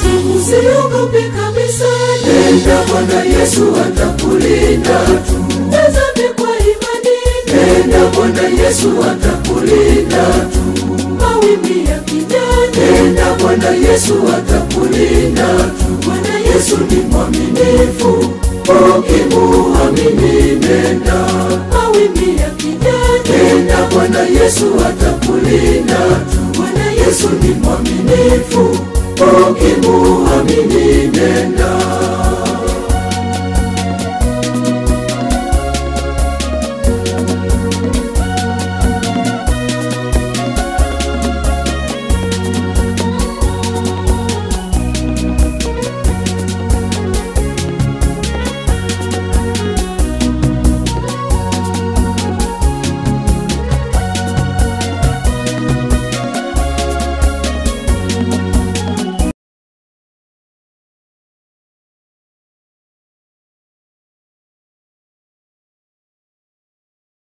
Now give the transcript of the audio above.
tu. Usiogope kabisa, nenda Bwana Yesu atakulinda tu. tazame kwa imani, Nenda Bwana Yesu atakulinda tu. mawimbi ya kijani, Nenda Bwana Yesu atakulinda tu. Bwana Yesu ni mwaminifu, ukimuamini nenda. mawimbi ya kijani, Nenda Bwana Yesu atakulinda tu. Bwana Yesu ni mwaminifu, ukimuamini nenda.